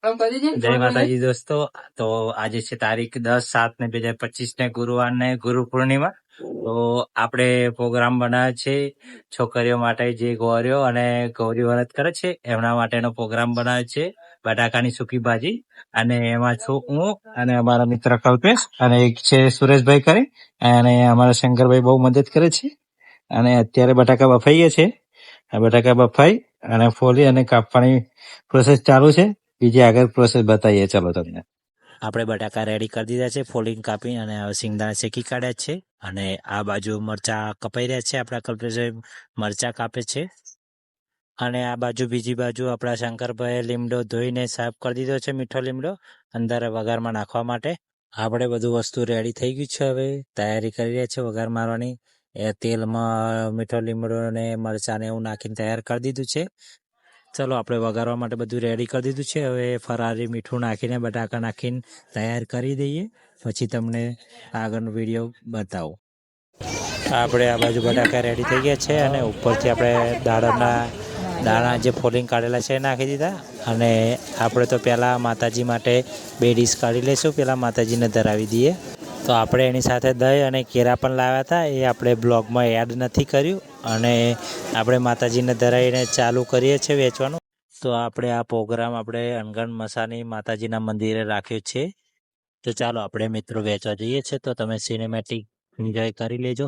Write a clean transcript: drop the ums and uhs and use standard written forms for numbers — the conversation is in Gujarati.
જય માતાજી દોસ્તો. તો આજે છે તારીખ 10/7/2025 ને ગુરુવાર ને ગુરુ પૂર્ણિમા. તો આપણે પ્રોગ્રામ બનાવ્યો છે છોકરીઓ માટે, જે ગૌરીઓ અને ગૌરી વ્રત કરે છે એમના માટેનો પ્રોગ્રામ બનાવ્યો છે. બટાકાની સૂકી ભાજી, અને એમાં છું હું અને અમારા મિત્ર કલ્પેશ, અને એક છે સુરેશભાઈ કરી, અને અમારા શંકરભાઈ બહુ મદદ કરે છે. અને અત્યારે બટાકા બફાઈએ છે. આ બટાકા બફાઈ અને ફોલી અને કાપવાની પ્રોસેસ ચાલુ છે. બીજી આગળ પ્રોસેસ બતાવીએ ચલો તમને. આપણે બટાકા રેડી કરી દીધા છે, ફોલિંગ કાપી, અને સિંગદાણા શેકી કાઢ્યા છે. અને આ બાજુ મરચા કપાઈ રહ્યા છે, આપણા કલ્પેશભાઈ મરચા કાપે છે. અને આ બાજુ બીજી બાજુ આપણા શંકરભાઈ લીમડો ધોઈને સાફ કરી દીધો છે, મીઠો લીમડો અંદર વઘારમાં નાખવા માટે. આપણે બધું વસ્તુ રેડી થઈ ગયું છે, હવે તૈયારી કરી રહ્યા છે વઘાર મારવાની. એ તેલમાં મીઠો લીમડો ને મરચાં ને એવું નાખીને તૈયાર કરી દીધું છે. ચલો આપણે વઘારવા માટે બધું રેડી કરી દીધું છે. હવે ફરારી મીઠું નાખીને બટાકા નાખીને તૈયાર કરી દઈએ, પછી તમને આગળનો વિડીયો બતાવો. આપણે આ બાજુ બટાકા રેડી થઈ ગયા છે, અને ઉપરથી આપણે દાણા જે ફોલિંગ કાઢેલા છે એ નાખી દીધા. અને આપણે તો પહેલાં માતાજી માટે 2 ડીશ કાઢી લઈશું, પહેલાં માતાજીને ધરાવી દઈએ. તો આપણે એની સાથે દહીં અને કેળા પણ લાવ્યા હતા, એ આપણે બ્લોગમાં એડ નથી કર્યું. અને આપણે માતાજીને ધરાવીને ચાલુ કરીએ છીએ વેચવાનું. તો આપણે આ પ્રોગ્રામ આપણે અનગણ મસાની માતાજીના મંદિરે રાખ્યો છે. તો ચાલો આપણે મિત્રો વેચવા જઈએ છીએ, તો તમે સિનેમેટિક એન્જોય કરી લેજો.